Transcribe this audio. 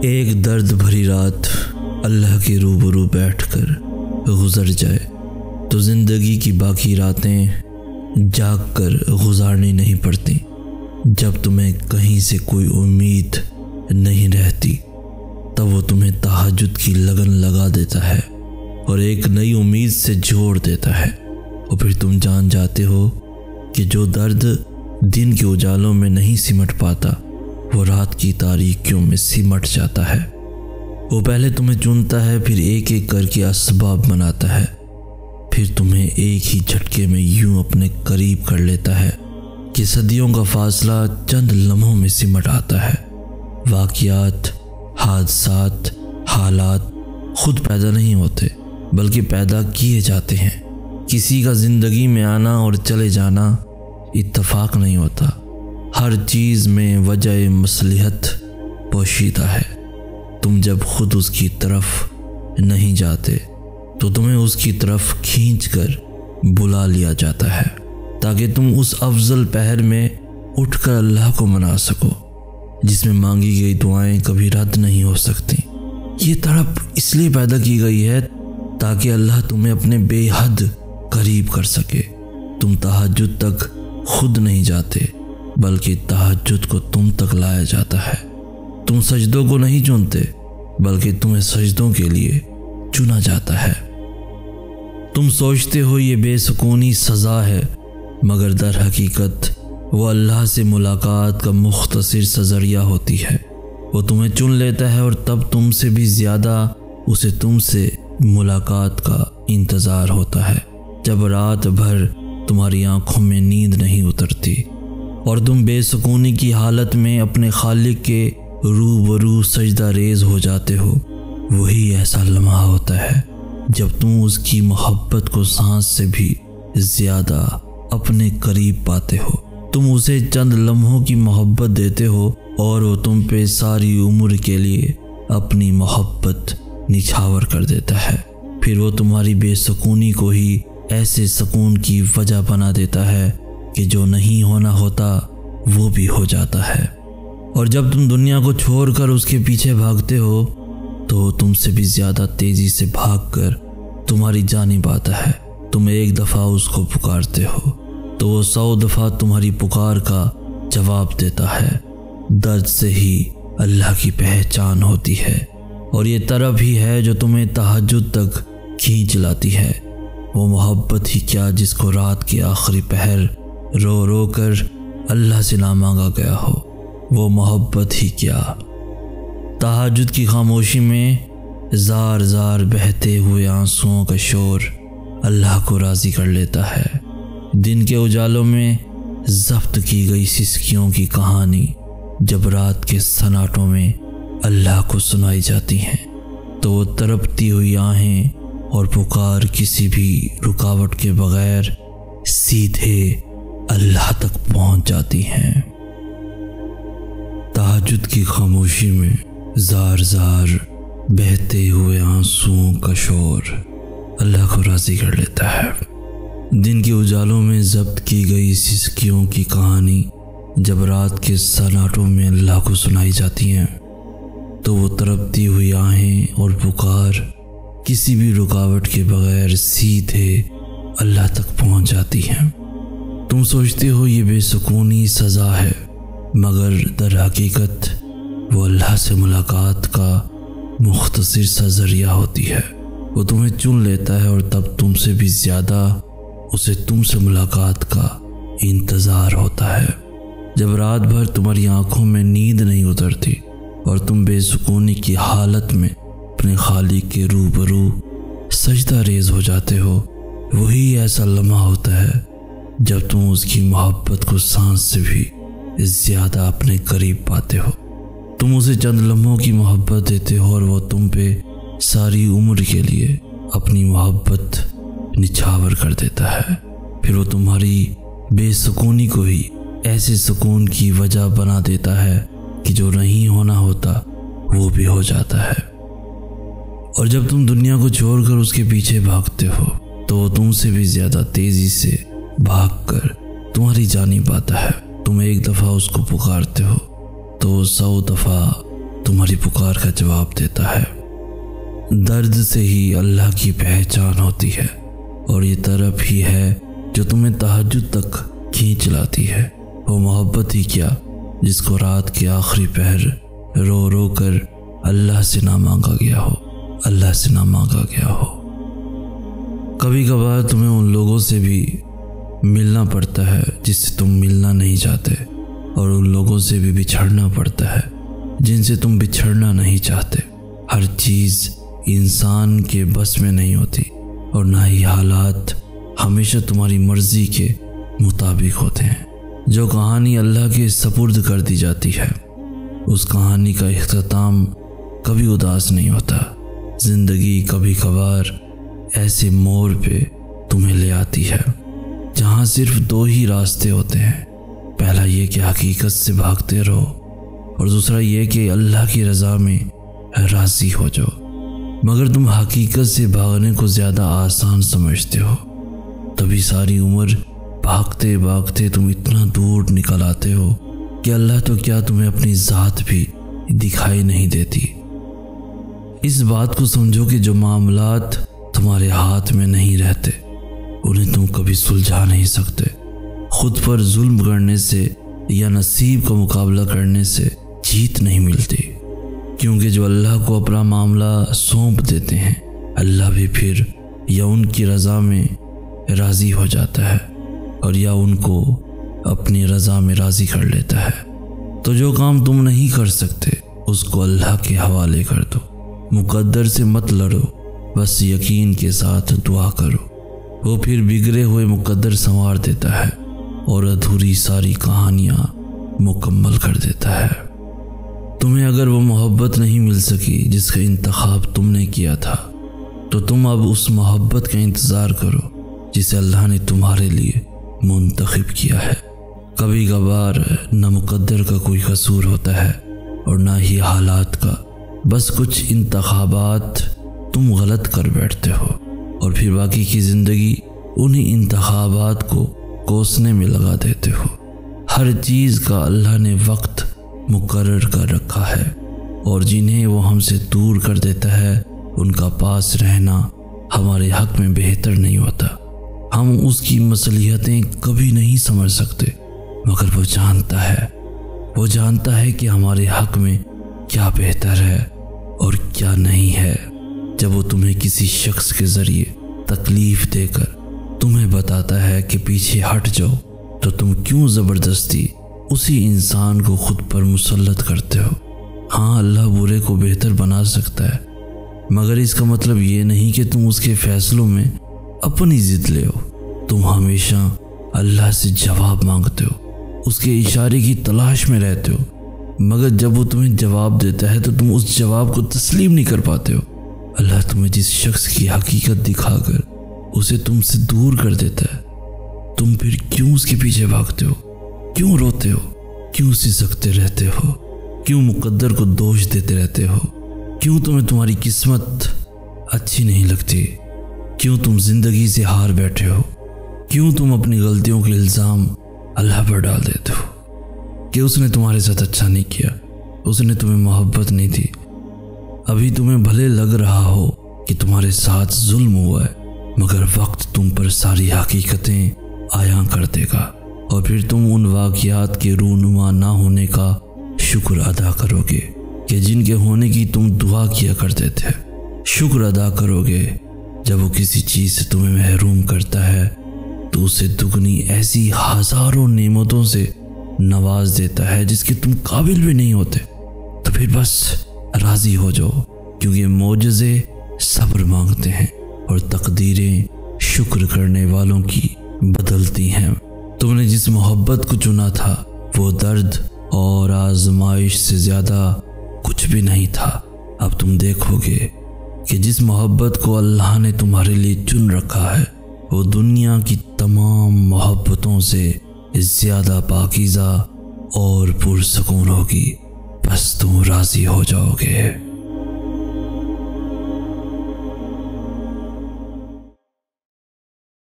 एक दर्द भरी रात अल्लाह के रूबरू बैठकर गुजर जाए तो ज़िंदगी की बाकी रातें जाग कर गुजारनी नहीं पड़ती। जब तुम्हें कहीं से कोई उम्मीद नहीं रहती तब वो तुम्हें तहज्जुद की लगन लगा देता है और एक नई उम्मीद से जोड़ देता है। और फिर तुम जान जाते हो कि जो दर्द दिन के उजालों में नहीं सिमट पाता वो रात की तारीकियों में सिमट जाता है। वो पहले तुम्हें चुनता है, फिर एक एक करके असबाब बनाता है, फिर तुम्हें एक ही झटके में यूं अपने करीब कर लेता है कि सदियों का फासला चंद लम्हों में सिमट आता है। वाक़ियात, हादसात, हालात खुद पैदा नहीं होते बल्कि पैदा किए जाते हैं। किसी का ज़िंदगी में आना और चले जाना इत्तफाक नहीं होता। हर चीज़ में वजह मसलिहत पोशीदा है। तुम जब खुद उसकी तरफ नहीं जाते तो तुम्हें उसकी तरफ खींचकर बुला लिया जाता है ताकि तुम उस अफजल पहर में उठकर अल्लाह को मना सको जिसमें मांगी गई दुआएं कभी रद्द नहीं हो सकती। ये तड़प इसलिए पैदा की गई है ताकि अल्लाह तुम्हें अपने बेहद करीब कर सके। तुम तहज्जुद तक खुद नहीं जाते बल्कि तहज्जुद को तुम तक लाया जाता है। तुम सजदों को नहीं चुनते बल्कि तुम्हें सजदों के लिए चुना जाता है। तुम सोचते हो ये बेसुकूनी सज़ा है मगर दर हकीकत वो अल्लाह से मुलाकात का मुख्तसर सा ज़रिया होती है। वो तुम्हें चुन लेता है और तब तुमसे भी ज़्यादा उसे तुमसे मुलाकात का इंतज़ार होता है। जब रात भर तुम्हारी आंखों में नींद नहीं उतरती और तुम बेसुकूनी की हालत में अपने खालिक के रूबरू सजदा रेज हो जाते हो, वही ऐसा लम्हा होता है जब तुम उसकी मोहब्बत को सांस से भी ज़्यादा अपने करीब पाते हो। तुम उसे चंद लम्हों की मोहब्बत देते हो और वो तुम पे सारी उम्र के लिए अपनी मोहब्बत निछावर कर देता है। फिर वो तुम्हारी बेसुकूनी को ही ऐसे सुकून की वजह बना देता है कि जो नहीं होना होता वो भी हो जाता है। और जब तुम दुनिया को छोड़कर उसके पीछे भागते हो तो तुमसे भी ज़्यादा तेज़ी से भागकर तुम्हारी जानिब आता है। तुम एक दफ़ा उसको पुकारते हो तो वो 100 दफ़ा तुम्हारी पुकार का जवाब देता है। दर्द से ही अल्लाह की पहचान होती है और ये तरफ ही है जो तुम्हें तहज्जुद तक खींच लाती है। वो मोहब्बत ही क्या जिसको रात के आखिरी पहर रो रो कर अल्लाह से ना मांगा गया हो। वो मोहब्बत ही क्या तहज्जुद की खामोशी में जार जार बहते हुए आंसुओं का शोर अल्लाह को राज़ी कर लेता है। दिन के उजालों में ज़ब्त की गई सिसकियों की कहानी जब रात के सन्नाटों में अल्लाह को सुनाई जाती हैं तो वो तड़पती हुई आहें और पुकार किसी भी रुकावट के बगैर सीधे अल्लाह तक पहुंच जाती हैं। तहज्जुद की खामोशी में जार जार बहते हुए आंसुओं का शोर अल्लाह को राज़ी कर लेता है। दिन के उजालों में ज़ब्त की गई सिसकियों की कहानी जब रात के सन्नाटों में अल्लाह को सुनाई जाती हैं तो वो तड़पती हुई आहें और पुकार किसी भी रुकावट के बगैर सीधे अल्लाह तक पहुंच जाती हैं। तुम सोचते हो ये बेसुकूनी सज़ा है मगर दर हकीकत वो अल्लाह से मुलाकात का मुख्तसर सा ज़रिया होती है। वो तुम्हें चुन लेता है और तब तुमसे भी ज़्यादा उसे तुमसे मुलाकात का इंतज़ार होता है। जब रात भर तुम्हारी आंखों में नींद नहीं उतरती और तुम बेसुकूनी की हालत में अपने खालिक के रूबरू सजदा रेज हो जाते हो, वही ऐसा लम्हा होता है जब तुम उसकी मोहब्बत को सांस से भी ज़्यादा अपने करीब पाते हो। तुम उसे चंद लम्हों की मोहब्बत देते हो और वो तुम पे सारी उम्र के लिए अपनी मोहब्बत निछावर कर देता है। फिर वो तुम्हारी बेसुकूनी को ही ऐसे सुकून की वजह बना देता है कि जो नहीं होना होता वो भी हो जाता है। और जब तुम दुनिया को छोड़कर उसके पीछे भागते हो तो वो तुमसे भी ज़्यादा तेज़ी से भागकर तुम्हारी जानिब आता है। तुम एक दफ़ा उसको पुकारते हो तो 100 दफ़ा तुम्हारी पुकार का जवाब देता है। दर्द से ही अल्लाह की पहचान होती है और ये तरफ ही है जो तुम्हें तहज्जुद तक खींच लाती है। वो मोहब्बत ही क्या जिसको रात के आखिरी पहर रो रो कर अल्लाह से ना मांगा गया हो, अल्लाह से ना मांगा गया हो। कभी कभार तुम्हें उन लोगों से भी मिलना पड़ता है जिससे तुम मिलना नहीं चाहते, और उन लोगों से भी बिछड़ना पड़ता है जिनसे तुम बिछड़ना नहीं चाहते। हर चीज़ इंसान के बस में नहीं होती और ना ही हालात हमेशा तुम्हारी मर्जी के मुताबिक होते हैं। जो कहानी अल्लाह के सपुर्द कर दी जाती है उस कहानी का इख्तिताम कभी उदास नहीं होता। जिंदगी कभी कभार ऐसे मोड़ पे तुम्हें ले आती है जहाँ सिर्फ दो ही रास्ते होते हैं। पहला ये कि हकीकत से भागते रहो और दूसरा ये कि अल्लाह की रज़ा में राज़ी हो जाओ। मगर तुम हकीकत से भागने को ज़्यादा आसान समझते हो, तभी सारी उम्र भागते भागते तुम इतना दूर निकल आते हो कि अल्लाह तो क्या तुम्हें अपनी ज़ात भी दिखाई नहीं देती। इस बात को समझो कि जो मामलात तुम्हारे हाथ में नहीं रहते उन्हें तुम कभी सुलझा नहीं सकते। खुद पर जुल्म करने से या नसीब का मुकाबला करने से जीत नहीं मिलती, क्योंकि जो अल्लाह को अपना मामला सौंप देते हैं अल्लाह भी फिर या उनकी रज़ा में राज़ी हो जाता है और या उनको अपनी रज़ा में राज़ी कर लेता है। तो जो काम तुम नहीं कर सकते उसको अल्लाह के हवाले कर दो। मुकद्दर से मत लड़ो, बस यकीन के साथ दुआ करो। वो फिर बिगड़े हुए मुकद्दर संवार देता है और अधूरी सारी कहानियाँ मुकम्मल कर देता है। तुम्हें अगर वो मोहब्बत नहीं मिल सकी जिसका इंतखाब तुमने किया था, तो तुम अब उस मोहब्बत का इंतज़ार करो जिसे अल्लाह ने तुम्हारे लिए मुंतखब किया है। कभी कभार न मुकद्दर का कोई कसूर होता है और ना ही हालात का, बस कुछ इंतखाबात तुम गलत कर बैठते हो और फिर बाकी की ज़िंदगी उन्हीं इंतखाबात को कोसने में लगा देते हो। हर चीज़ का अल्लाह ने वक्त मुकर्रर कर रखा है और जिन्हें वो हमसे दूर कर देता है उनका पास रहना हमारे हक में बेहतर नहीं होता। हम उसकी मसलियतें कभी नहीं समझ सकते, मगर वो जानता है कि हमारे हक में क्या बेहतर है और क्या नहीं है। जब वो तुम्हें किसी शख्स के ज़रिए तकलीफ़ देकर तुम्हें बताता है कि पीछे हट जाओ, तो तुम क्यों ज़बरदस्ती उसी इंसान को खुद पर मुसल्लत करते हो। हाँ, अल्लाह बुरे को बेहतर बना सकता है, मगर इसका मतलब ये नहीं कि तुम उसके फ़ैसलों में अपनी ज़िद ले हो। तुम हमेशा अल्लाह से जवाब मांगते हो, उसके इशारे की तलाश में रहते हो, मगर जब वो तुम्हें जवाब देता है तो तुम उस जवाब को तस्लीम नहीं कर पाते हो। अल्लाह तुम्हें जिस शख्स की हकीकत दिखाकर उसे तुमसे दूर कर देता है, तुम फिर क्यों उसके पीछे भागते हो, क्यों रोते हो, क्यों सिसकते रहते हो, क्यों मुकद्दर को दोष देते रहते हो, क्यों तुम्हें तुम्हारी किस्मत अच्छी नहीं लगती, क्यों तुम जिंदगी से हार बैठे हो, क्यों तुम अपनी गलतियों के इल्ज़ाम अल्लाह पर डाल देते हो कि उसने तुम्हारे साथ अच्छा नहीं किया, उसने तुम्हें मोहब्बत नहीं दी। अभी तुम्हें भले लग रहा हो कि तुम्हारे साथ जुल्म हुआ है, मगर वक्त तुम पर सारी हकीकतें आयां कर देगा और फिर तुम उन वाक़ियात के रूनुमा ना होने का शुक्र अदा करोगे कि जिनके होने की तुम दुआ किया करते थे। शुक्र अदा करोगे जब वो किसी चीज़ से तुम्हें महरूम करता है तो उसे दुगनी ऐसी हज़ारों नेमतों से नवाज देता है जिसके तुम काबिल भी नहीं होते। तो फिर बस राज़ी हो जाओ, क्योंकि मोजज़े सब्र मांगते हैं और तकदीरें शुक्र करने वालों की बदलती हैं। तुमने जिस मोहब्बत को चुना था वो दर्द और आजमाइश से ज़्यादा कुछ भी नहीं था। अब तुम देखोगे कि जिस मोहब्बत को अल्लाह ने तुम्हारे लिए चुन रखा है वो दुनिया की तमाम मोहब्बतों से ज़्यादा पाकीज़ा और पुरसकून होगी। बस तुम राज़ी हो जाओगे।